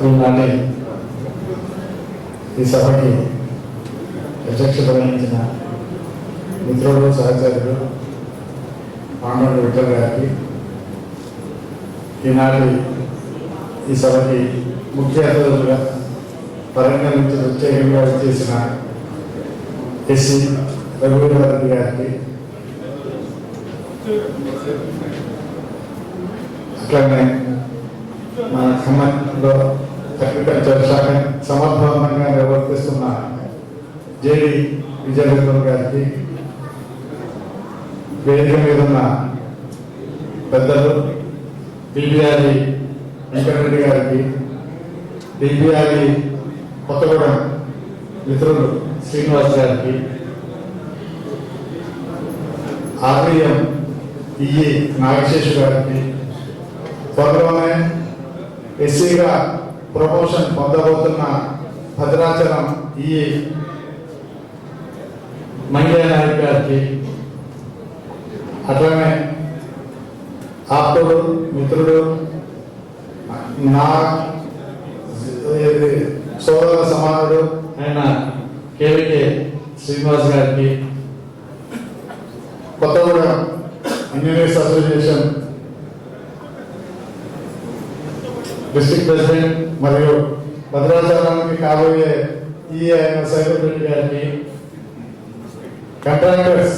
ఈనాటి ఈ సభకి అధ్యక్షత వహించిన మిత్రుడు సహచరుడు పాండవుడు విఠల్ గారికి, ఈనాటి ఈ సభకి ముఖ్య అతిథులుగా వరంగల్ నుంచి ప్రత్యేకంగా చేసిన ఎస్సీ రఘువీరారెడ్డి గారికి, అట్లనే మన ఖమ్మంలో అగ్రికల్చర్ శాఖ సమర్థవంతంగా నిర్వర్తిస్తున్న జేడి విజయలక్ష్మి గారికి, వేదిక మీద ఉన్న పెద్దలు డిపిఆర్ఈ వెంకటరెడ్డి గారికి, డిపిఆర్ఈ కొత్తగూడెం మిత్రులు శ్రీనివాస్ గారికి, ఆర్వీఎం ఈఈ నాగశేషు గారికి, త్వరలోనే ఎస్సీగా ప్రమోషన్ పొందబోతున్న భద్రాచలం ఈఈ మంగయ్య నాయక్ గారికి, అట్లనే ఆప్తుడు మిత్రుడు నా సోదర సమానుడు అయిన కేవికే శ్రీనివాస్ గారికి, Kothagudem engineers association district president మరియు భద్రాచలానికి కాబోయే ఈ అయిన సైబర్ రెడ్డి గారికి, కాంట్రాక్టర్స్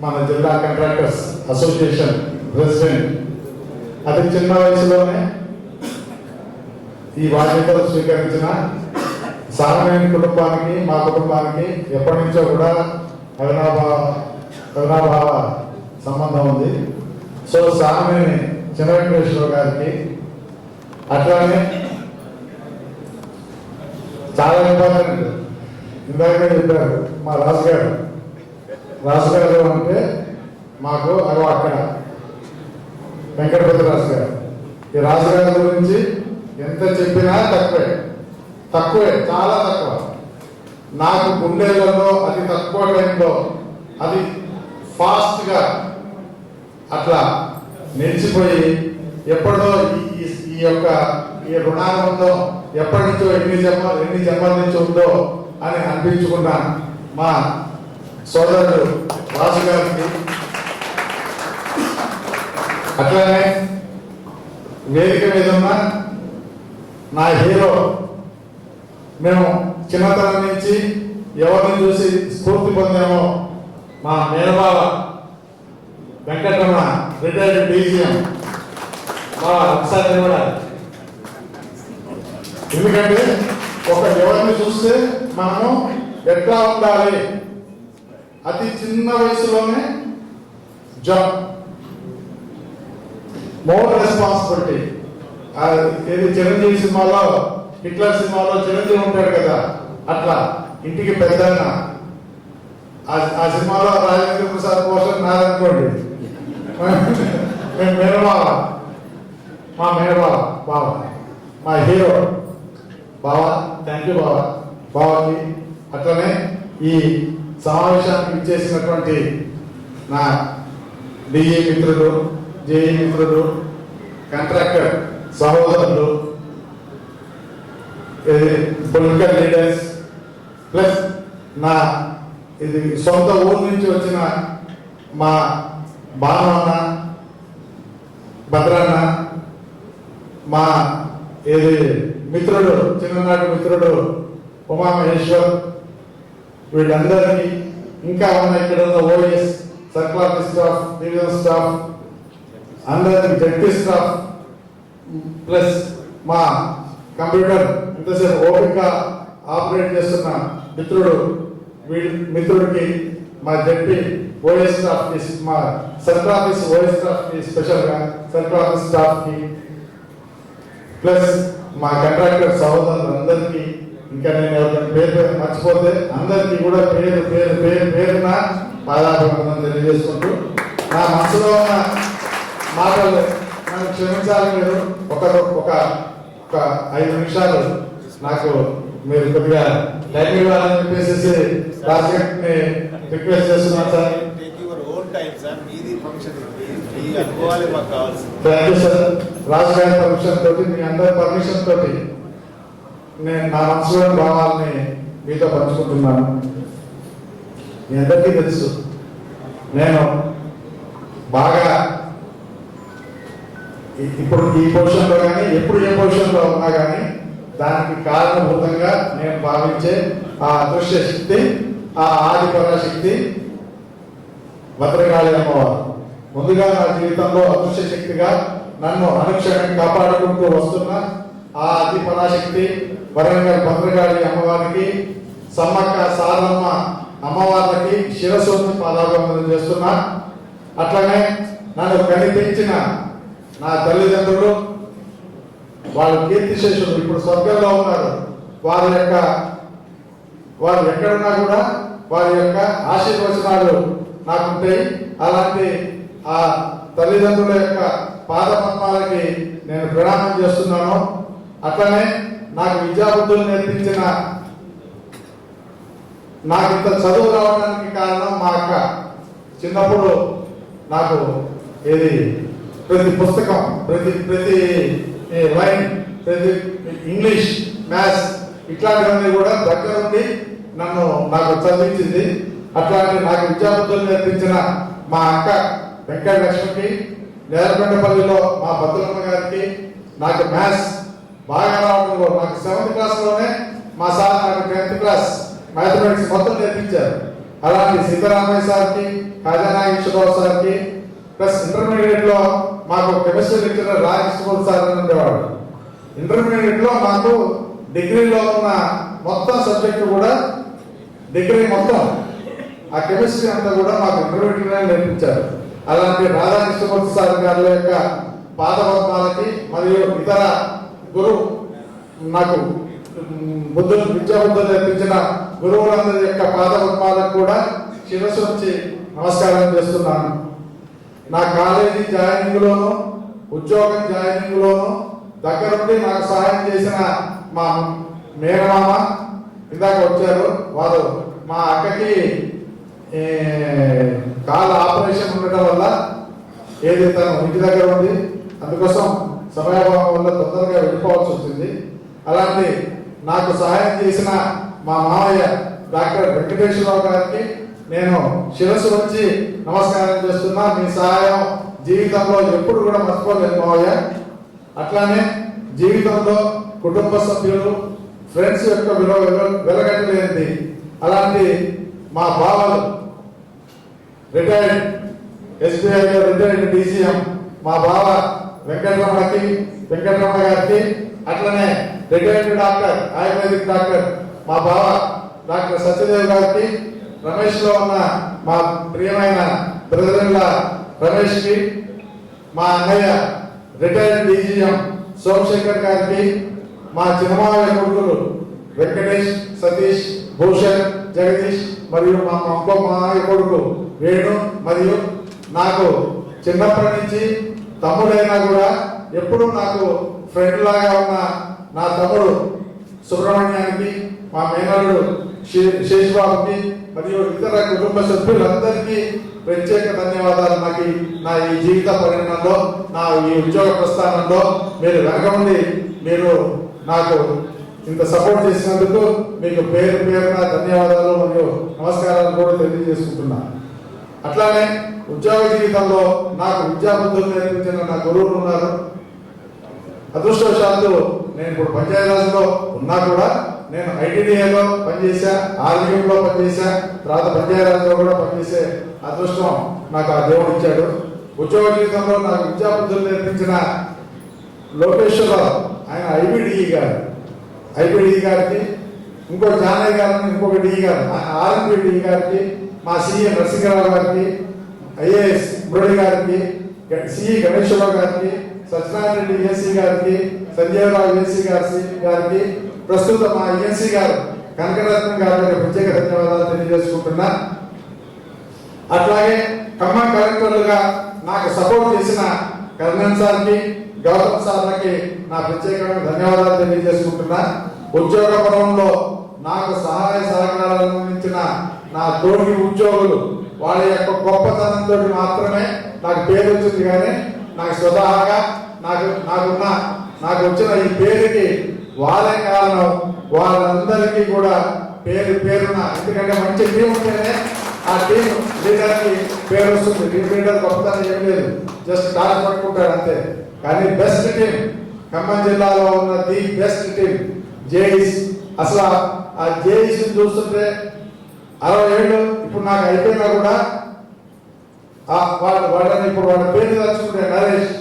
మన జిల్లా కాంట్రాక్టర్స్ అసోసియేషన్ ప్రెసిడెంట్, అతి చిన్న వయసులోనే ఈ బాధ్యతలు స్వీకరించిన సామాన్య కుటుంబానికి, మా కుటుంబానికి ఎప్పటి నుంచో కూడా అవినాభావ సంబంధం ఉంది. సో సామాన్య చిన్న వెంకటేశ్వర గారికి, అట్లానే చాలా ఇంపార్టెంట్ ఇందాక చెప్పారు మా రాజుగారు అంటే మాకు అక్కడ వెంకటపతి రాజు గారు. ఈ రాజుగారి గురించి ఎంత చెప్పినా తక్కువే చాలా తక్కువ. నాకు గుండెలలో అతి తక్కువ టైంలో అది ఫాస్ట్గా అట్లా నిలిచిపోయి ఎప్పుడో ఈ యొక్క ఈ రుణాలంలో ఎప్పటి నుంచో ఎన్ని జన్మల నుంచి ఉందో అని అనిపించుకున్న మా సోదరుడు రాజు గారికి, అట్లనే వేదిక మీద ఉన్న నా హీరో, మేము చిన్నతనం నుంచి ఎవరిని చూసి స్ఫూర్తి పొందామో మా మేనబావ వెంకటరమణ రిటైర్డ్ డీజీఎం ఒకసారి కూడా. ఎందుకంటే ఒక ఎవరిని చూస్తే మనము ఎట్లా ఉండాలి, అతి చిన్న వయసులోనే జాబ్, మోర్ రెస్పాన్సిబిలిటీ. ఏది చిరంజీవి సినిమాలో, హిట్లర్ సినిమాలో చిరంజీవి ఉంటాడు కదా, అట్లా ఇంటికి పెద్దన్న. ఆ సినిమాలో రాజేంద్ర ప్రసాద్ పోషన్ నాదనుకోండి, మేము మేనబావ, మా మేనబావ బావ, మా హీరో బావ. థ్యాంక్ యూ బావకి. అట్లనే ఈ సమావేశానికి ఇచ్చేసినటువంటి నా డిఈ మిత్రులు, జేఈ మిత్రులు, కాంట్రాక్టర్ సహోదరులు, పొలిటికల్ లీడర్స్, ప్లస్ నా ఇది సొంత ఊరు నుంచి వచ్చిన మా బాలన్న, భద్రన్న, మా ఇది మిత్రుడు, చిన్ననాటి మిత్రుడు ఉమామహేశ్వర్, వీళ్ళందరికీ, ఇంకా ఉన్న ఇక్కడ ఉన్న OS, circle office staff, division staff, అందరికి జడ్పీ స్టాఫ్, ప్లస్ మా కంప్యూటర్ ఇంతసేపు ఓపిక ఆపరేట్ చేస్తున్న మిత్రుడికి, మా జడ్పీ ఓఎస్ స్టాఫ్కి, మా సర్కిల్ ఆఫీస్ ఓఎస్ స్టాఫ్కి, స్పెషల్గా సర్కిల్ ఆఫీస్ స్టాఫ్కి, ప్లస్ మా కాంట్రాక్టర్ సహోదరులందరికీ, ఇంకా నేను ఎవరికైనా పేరు మర్చిపోతే అందరికీ కూడా పేరున పాదాభివందనం తెలియజేసుకుంటూ, నా మనసులో ఉన్న మాటలు నన్ను క్షమించాలి. మీరు ఒక 5 నిమిషాలు నాకు మీరు కొద్దిగా టైం ఇవ్వాలని చెప్పేసి రాజకీయాన్ని రిక్వెస్ట్ చేస్తున్నాను sir. Thank you sir. Raju గారి పర్మిషన్ తోటి, మీ అందరి పర్మిషన్ తోటి నేను నా మనసులోని భావాలని మీతో పంచుకుంటున్నాను. మీ అందరికీ తెలుసు, నేను బాగా ఇప్పుడు ఈ పొజిషన్లో కానీ ఎప్పుడు ఏ పొజిషన్లో ఉన్నా కానీ దానికి కారణభూతంగా నేను భావించే ఆ అదృశ్య శక్తి, ఆ ఆది పరాశక్తి భద్రకాళి అమ్మవారు. ముందుగా నా జీవితంలో అదృశ్య శక్తిగా నన్ను అనుక్షణం కాపాడుకుంటూ వస్తున్న ఆ ఆది పరాశక్తి వరంగల్ భద్రకాళి అమ్మవారికి, సమ్మక్క సారమ్మ అమ్మవార్లకి శిరస్సు పాదాభివందనం చేస్తున్నా. అట్లనే నన్ను కనిపించిన నా తల్లిదండ్రులు, వాళ్ళు కీర్తిశేషులు, ఇప్పుడు స్వర్గంలో ఉన్నారు. వారు ఎక్కడున్నా కూడా వారి యొక్క ఆశీర్వచనాలు నాకుంటాయి. అలాంటి ఆ తల్లిదండ్రుల యొక్క పాదపద్మాలకి నేను ప్రణామం చేస్తున్నాను. అట్లనే నాకు విద్యాబుద్ధులు నేర్పించిన, నాకు ఇంత చదువు రావడానికి కారణం మా అక్క. చిన్నప్పుడు నాకు ప్రతి పుస్తకం, ప్రతి లైన్, ప్రతి ఇంగ్లీష్, మ్యాథ్స్ ఇట్లాంటివన్నీ కూడా దగ్గర నుండి నాకు చదివించింది. అట్లాంటి నాకు విద్యాబుద్ధులు నేర్పించిన మా అక్క వెంకట లక్ష్మికి, నేలకొండపల్లిలో మా భద్రమ్మ గారికి, నాకు మ్యాథ్స్ బాగా రావడంలో నాకు 7th క్లాస్లోనే మా సార్ నాకు 10th క్లాస్ మ్యాథమెటిక్స్ మొత్తం నేర్పించారు. అలాంటి సీతారామయ్య సార్కి, ఖజానాగేశ్వరరావు సార్కి, ప్లస్ ఇంటర్మీడియట్లో మాకు కెమిస్ట్రీ లెక్చరర్ రాజకృష్ణ సార్ అని ఉండేవాడు. ఇంటర్మీడియట్లో మాకు డిగ్రీలో ఉన్న మొత్తం సబ్జెక్టు కూడా, డిగ్రీ మొత్తం ఆ కెమిస్ట్రీ అంతా కూడా మాకు ఇంటర్మీడియట్లోనే నేర్పించారు. అలాంటి రాధాకృష్ణమూర్తి సార్ గారి యొక్క పాదపద్మాలకి మరియు ఇతర గురువు నాకు విద్యాబుద్ధులు నేర్పించిన గురువులందరి యొక్క పాదపద్మాలకు కూడా శిరస్సు నుంచి నమస్కారం చేస్తున్నాను. నా కాలేజీ జాయినింగ్లోను, ఉద్యోగం జాయినింగ్లోను దగ్గరుండి నాకు సహాయం చేసిన మా మేనమామ ఇందాక వచ్చారు. వారు మా అక్కకి కాళ్ళ ఆపరేషన్ ఉండటం వల్ల తను ఇంటి దగ్గర ఉంది, అందుకోసం సమయాభావం వల్ల తొందరగా వెళ్ళిపోవాల్సి వచ్చింది. అలాంటి నాకు సహాయం చేసిన మా మామయ్య డాక్టర్ వెంకటేశ్వరరావు గారికి నేను శిరస్సు వచ్చి నమస్కారం చేస్తున్నా. మీ సహాయం జీవితంలో ఎప్పుడు కూడా మర్చిపోలేదు మావయ్య. అట్లానే జీవితంలో కుటుంబ సభ్యులు, ఫ్రెండ్స్ యొక్క విలువ వెలగట్టలేనిది. అలాంటి మా బావలు, రిటైర్డ్ ఎస్బీఐలో రిటైర్డ్ డీసీఎం మా బావ వెంకటరమణ గారికి, అట్లనే రిటైర్డ్ డాక్టర్, ఆయుర్వేదిక్ డాక్టర్ మా బావ డాక్టర్ సత్యదేవ్ గారికి, రమేష్ లో ఉన్న మా ప్రియమైన బ్రదర్ల రమేష్ కి, మా అన్నయ్య రిటైర్డ్ డీజీఎం సోమశేఖర్ గారికి, మా చిన్నమావయ్య కొడుకులు వెంకటేష్, సతీష్, భూషణ్, జగదీష్ మరియు మా మావయ్య కొడుకు వేణు, మరియు నాకు చిన్నప్పటి నుంచి తమ్ముడైనా కూడా ఎప్పుడు నాకు ఫ్రెండ్ లాగా ఉన్న నా తమ్ముడు సుబ్రహ్మణ్యానికి, మా మేనల్లుడు శేషబాబుకి మరియు ఇతర కుటుంబ సభ్యులందరికీ ప్రత్యేక ధన్యవాదాలు. నా ఈ జీవిత పరిణామంలో, నా ఈ ఉద్యోగ ప్రస్థానంలో మీరు వెనక ఉండి మీరు నాకు ఇంత సపోర్ట్ చేసినందుకు మీకు పేరున ధన్యవాదాలు మరియు నమస్కారాలు కూడా తెలియజేసుకుంటున్నా. అట్లానే ఉద్యోగ జీవితంలో నాకు విద్యాబుద్ధులు నేర్పించిన నా గురువులు ఉన్నారు. అదృష్టవశాత్తు నేను ఇప్పుడు పంచాయతీరాజ్లో ఉన్నా కూడా నేను ఐటీడీఏలో పనిచేశా, ఆర్మీలో పనిచేశా, తర్వాత పంచాయతీరాజ్లో కూడా పనిచేసే అదృష్టం నాకు ఆ దేవుడు ఇచ్చాడు. ఉద్యోగ జీవితంలో నాకు విద్యాబుద్ధులు నేర్పించిన లోకేశ్వరరావు, ఆయన ఐబిడిఈ గారికి, ఇంకో జానయ్య గారిని, ఇంకొక డిఈ గారు, ఆర్ఎంపీ డిఈ గారికి, మా సిఈ నరసింహరావు గారికి, ఐఏఎస్ మురళి గారికి, సిఈ గణేశ్వరరావు గారికి, సత్యనారాయణ రెడ్డి ఏసీ గారికి, సంజయరావు ఏసీ గారికి, ప్రస్తుత మా ఏసీ గారు కనకరత్నం గారికి ప్రత్యేక ధన్యవాదాలు తెలియజేసుకుంటున్నా. అట్లాగే ఖమ్మం కలెక్టర్లుగా నాకు సపోర్ట్ చేసిన కర్ణన్ సార్కి, గౌతమ్ సార్లకి నా ప్రత్యేకమైన ధన్యవాదాలు తెలియజేసుకుంటున్నా. ఉద్యోగ పరంలో నాకు సహాయ సహకారాలు అందించిన నా తోటి ఉద్యోగులు, వాళ్ళ యొక్క గొప్పతనంతో మాత్రమే నాకు పేరు వచ్చింది. కానీ నాకు స్వతహాగా నాకు వచ్చిన ఈ పేరుకి వాళ్ళే కారణం. వాళ్ళందరికీ కూడా పేరు పేరున, ఎందుకంటే మంచి టీం ఉంటేనే ఆ టీం లీడర్కి పేరు వస్తుంది. టీం లీడర్ గొప్పతనం ఏం లేదు, జస్ట్ టార్చ్ పట్టుకుంటాడు అంతే. కానీ బెస్ట్ టీం, ఖమ్మం జిల్లాలో ఉన్న ది బెస్ట్ టీం జేఈస్. అసలు ఆ జేఈస్ చూస్తుంటే 60 ఏళ్ళు ఇప్పుడు నాకు అయిపోయినా కూడా వాళ్ళని ఇప్పుడు వాళ్ళ పేరు తలుచుకుంటే నరేష్,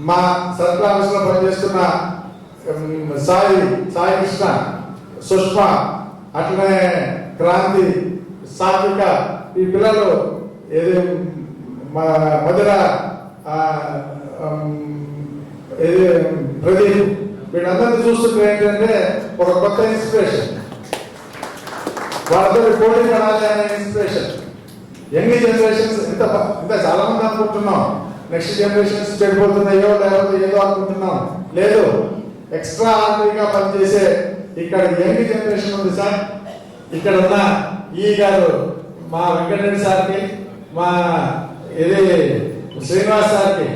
మా సర్కిల్ ఆఫీస్ లో పనిచేస్తున్న సాయి కృష్ణ, సుష్మా, అట్లనే క్రాంతి, సాత్విక, ఈ పిల్లలు ఏది మధుర, ఏది ప్రదీప్, వీళ్ళందరినీ చూస్తుంటే ఏంటంటే ఒక కొత్త ఇన్స్పిరేషన్. వాళ్ళందరూ పోటీ పడాలి అనే ఇన్స్పిరేషన్. యంగ్ జనరేషన్స్ ఇంత చాలా మంది అనుకుంటున్నాం నెక్స్ట్ జనరేషన్స్ చెడిపోతున్నాయో లేకపోతే ఏదో అనుకుంటున్నాం. లేదు, ఎక్స్ట్రా ఆర్డరీగా పనిచేసే ఇక్కడ యంగ్ జనరేషన్ ఉంది సార్. ఇక్కడ ఉన్న ఈ గారు, మా వెంకటరెడ్డి సార్కి, మా ఇది శ్రీనివాస్ సార్కి,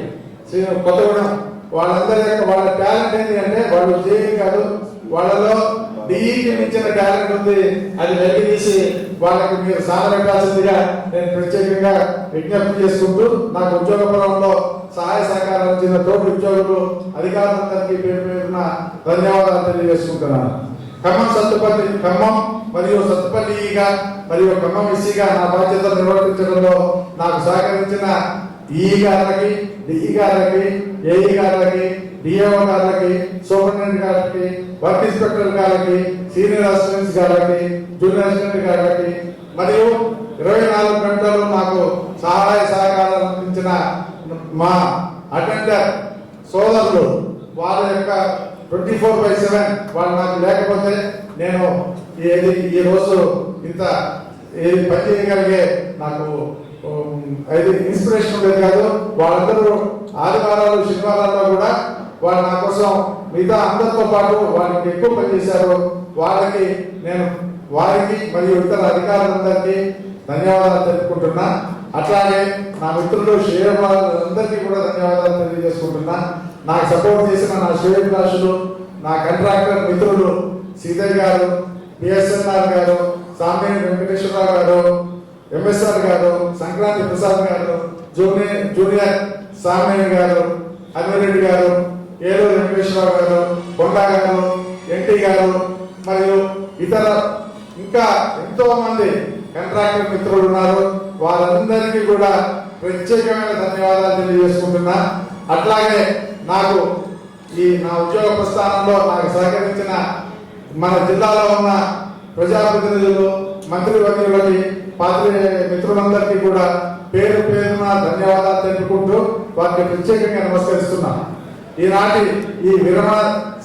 కొత్తగూడెం, వాళ్ళందరి యొక్క వాళ్ళ టాలెంట్ ఏంటి అంటే వాళ్ళు జేఈ కాదు, వాళ్ళలో డిఈకి మించిన టాలెంట్ ఉంది. అది వెలికి తీసి వాళ్ళకి మీరు సాగబెట్టాల్సిందిగా నేను ప్రత్యేకంగా విజ్ఞప్తి చేసుకుంటూ, నాకు ఉద్యోగ పొలంలో సహాయ సహకారం ఇచ్చిన తోటి ఉద్యోగులు, అధికారులందరికీ పేరు పేరున ధన్యవాదాలు తెలియజేసుకుంటున్నాను. ఖమ్మం మరియు సత్తుపల్లిగా మరియు ఖమ్మం ఎస్సీగా నా బాధ్యతలు నిర్వర్తించడంలో నాకు సహకరించిన ఈ గారికి, డిఈ గారికి, ఏఈ గారికి, డిఓ గారికి, సూపరింటెండెంట్ గారికి, వర్క్ ఇన్స్పెక్టర్ గారికి, సీనియర్ అసిస్టెంట్స్ గారికి, జూనియర్ అసిస్టెంట్ గారికి మరియు 24 గంటలు నాకు సహాయ సహకారాలు అందించిన మా అటెండర్ సోదరులు, వాళ్ళ యొక్క 24/7 వాళ్ళు నాకు లేకపోతే నేను ఈ రోజు ఇంత పని చేయగలిగే నాకు ఇన్స్పిరేషన్ ఉండేది కాదు. వాళ్ళందరూ ఆదివారాలు శనివారాల్లో కూడా వాళ్ళు నా కోసం మిగతా అందరితో పాటు వాళ్ళకి ఎక్కువ పనిచేశారు. వాళ్ళకి నేను వారికి మరియు ఇతర అధికారులందరికీ ధన్యవాదాలు తెలుపుకుంటున్నా. అట్లాగే నా మిత్రులు శ్రేయోభిలాషులందరికీ కూడా ధన్యవాదాలు తెలియజేసుకుంటున్నా. నాకు సపోర్ట్ చేసిన నా శ్రేయోభిలాషులు, నా కాంట్రాక్టర్ మిత్రులు సీతయ్య గారు, పిఎస్ఎన్ఆర్ గారు, సామేని వెంకటేశ్వరరావు గారు, ఎంఎస్ఆర్ గారు, సంక్రాంతి ప్రసాద్ గారు, జూనియర్ సామేని గారు, అమిరెడ్డి గారు, ఏలూరు వెంకటేశ్వరరావు గారు, కొండా గారు, ఎన్టీ గారు మరియు ఇతర ఇంకా ఎంతో మంది కాంట్రాక్టర్ మిత్రులు ఉన్నారు. వాళ్ళందరికీ కూడా ప్రత్యేకమైన ధన్యవాదాలు తెలియజేసుకుంటున్నా. అట్లాగే నాకు ఈ నా ఉద్యోగ ప్రస్థానంలో నాకు సహకరించిన మన జిల్లాలో ఉన్న ప్రజాప్రతినిధులు, మంత్రి వర్యులకి, పాత్ర మిత్రులందరికీ కూడా పేరు పేరున ధన్యవాదాలు తెలుపుకుంటూ వారికి ప్రత్యేకంగా నమస్కరిస్తున్నా. ఈనాటి ఈ విరమణ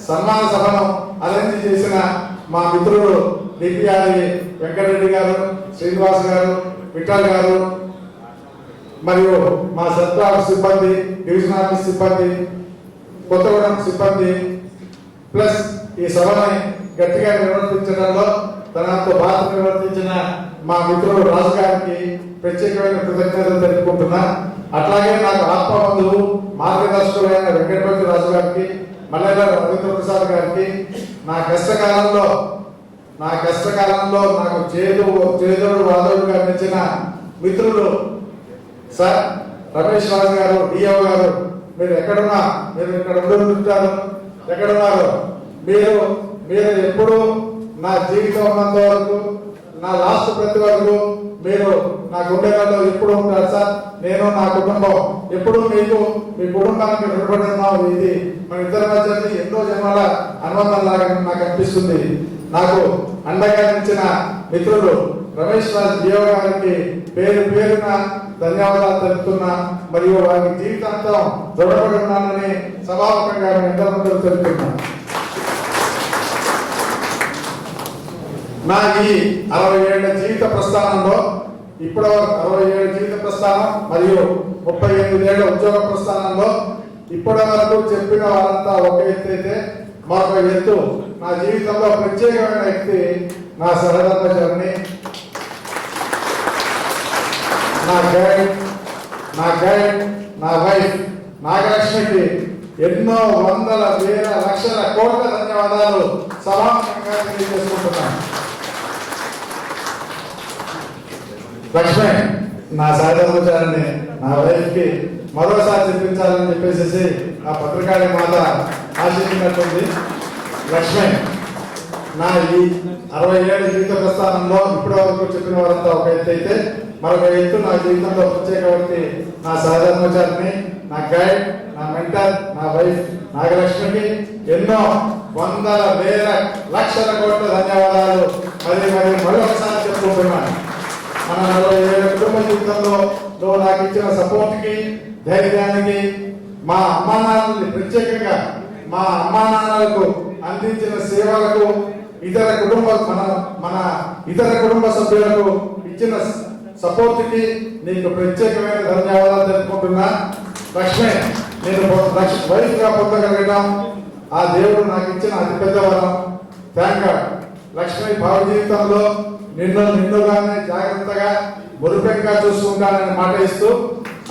సన్మాన సభను అరేంజ్ చేసిన మా మిత్రులు డిపిఆర్ వెంకటరెడ్డి గారు, శ్రీనివాస్ గారు, విఠల్ గారు మరియు మా సర్కిల్ ఆఫీస్ సిబ్బంది, డివిజన్ ఆఫీస్ సిబ్బంది, కొత్తగూడెం సిబ్బంది, ప్లస్ ఈ సభని గట్టిగా నిర్వర్తించడంలో తనతో బాధ్యత నిర్వర్తించిన మా మిత్రుడు రాజు గారికి ప్రత్యేకమైన కృతజ్ఞతలు తెలుపుకుంటున్నా. అట్లాగే నాకు ఆత్మబంధువు మార్గదర్శకులైన వెంకటపతి రాజు గారికి, మల్లెల రవీంద్ర ప్రసాద్ గారికి, నా కష్టకాలంలో నాకు చేదోడు వాదోడుగా నిలిచిన మిత్రులు సార్ రమేష్ రాజు గారు, డిఓ గారు, మీరు ఎక్కడున్నా, మీరు ఇక్కడ ఉండుంటారు, ఎక్కడున్నారు మీరు ఎప్పుడు నా జీవితం ఉన్నంత వరకు, నా లాస్ట్ ప్రతి వరకు మీరు నా గుండెలలో ఎప్పుడు ఉంటారు సార్. నేను నా కుటుంబం ఎప్పుడు మీకు, మీ కుటుంబానికి రుణపడి ఉన్నాం. ఇది మన ఇద్దరి మధ్య ఎన్నో జన్మల అనుబంధం లాగా నాకు అనిపిస్తుంది. నాకు అండగా నిలిచిన మిత్రులు రమేష్ రాజ్ డిఓ గారికి పేరు పేరున ధన్యవాదాలు తెలుపుతున్నా. మరియు వారికి జీవితాంతం రుణపడి ఉన్నానని సభాముఖంగా ఇద్దరు ముందు తెలుపుతున్నాను. నా ఈ 60 ఏళ్ల జీవిత ప్రస్థానంలో ఇప్పుడు 60 ఏళ్ల జీవిత ప్రస్థానం మరియు 38 ఏళ్ల ఉద్యోగ ప్రస్థానంలో ఇప్పటి వరకు చెప్పిన వాళ్ళంతా ఒక ఎత్తు అయితే, మరొక ఎత్తు నా జీవితంలో ప్రత్యేకమైన వ్యక్తి నా సహధర్మచారిణి, నా గైడ్, నా వైఫ్ నాగలక్ష్మికి ఎన్నో వందల వేల లక్షల కోట్ల ధన్యవాదాలు సభాముఖంగా తెలియజేసుకుంటున్నాను. లక్ష్మి నా సాధనచారాన్ని నా వైఫ్ కి మరోసారి చెప్పించాలని చెప్పేసి ఆ పత్రికారి మాత ఆశించినట్టుంది. లక్ష్మి నా ఈ 67 జీవిత ప్రస్థానంలో ఇప్పటి వరకు చెప్పిన వారంతా ఒక ఎత్తు అయితే మరొక ఎత్తు నా జీవితంలో ప్రత్యేక వ్యక్తి నా సహధర్మచారిని, నా గైడ్, నా మెంటర్, నా వైఫ్ నాగలక్ష్మికి ఎన్నో వందల వేల లక్షల కోట్ల ధన్యవాదాలు మరొకసారి చెప్పుకుంటున్నాను. మన 47 కుటుంబ జీవితంలో నాకు ఇచ్చిన సపోర్ట్ కి, ధైర్యానికి, మా అమ్మా నాన్నల్ని ప్రత్యేకంగా మా అమ్మా నాన్నలకు అందించిన సేవలకు, ఇతర కుటుంబ సభ్యులకు ఇచ్చిన సపోర్ట్ కి నీకు ప్రత్యేకమైన ధన్యవాదాలు తెలుపుకుంటున్నా. లక్ష్మి నేను వైఫ్ గా పొందగలగడం ఆ దేవుడు నాకు ఇచ్చిన అతిపెద్ద వరం. Thank God. లక్ష్మి భావ జీవితంలో నిన్నుగానే జాగ్రత్తగా మురుపెంగా చూసుకుంటానని మాట ఇస్తూ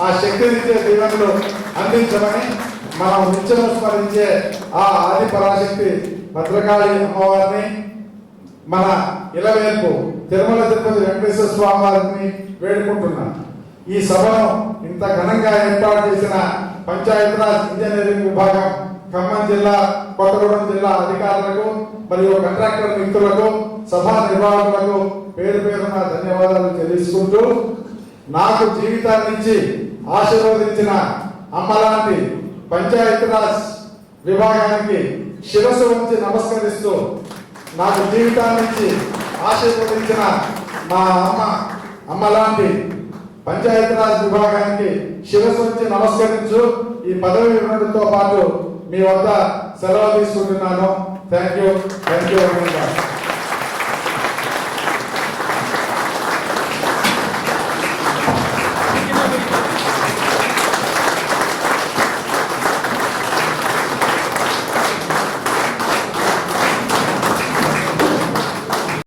ఆ శక్తినిచ్చే దీవెనలు అందించమని మనం నిత్యం స్మరించే ఆ ఆది పరాశక్తి భద్రకాళి అమ్మవారిని, మన ఇలవేల్పు తిరుమల తిరుపతి వెంకటేశ్వర స్వామి వారిని వేడుకుంటున్నాను. ఈ సభను ఇంత ఘనంగా ఏర్పాటు చేసిన పంచాయతీరాజ్ ఇంజనీరింగ్ విభాగం ఖమ్మం జిల్లా, కొత్తగూడెం జిల్లా అధికారులకు మరియు కాంట్రాక్టర్ మిత్రులకు, సభా నిర్వాహకులకు పేరు పేరున ధన్యవాదాలు తెలుసుకుంటూ నాకు జీవితాన్ని ఇచ్చి ఆశీర్వదించిన అమ్మలాంటి పంచాయతీరాజ్ విభాగానికి శిరస్సు వంచి నమస్కరిస్తూ నాకు జీవితాన్ని ఇచ్చి ఆశీర్వదించిన మా అమ్మలాంటి పంచాయతీరాజ్ విభాగానికి శిరస్సు వంచి నమస్కరించు ఈ పదవి వివరణతో పాటు మీ వద్ద సెలవు తీసుకుంటున్నాను. Thank you.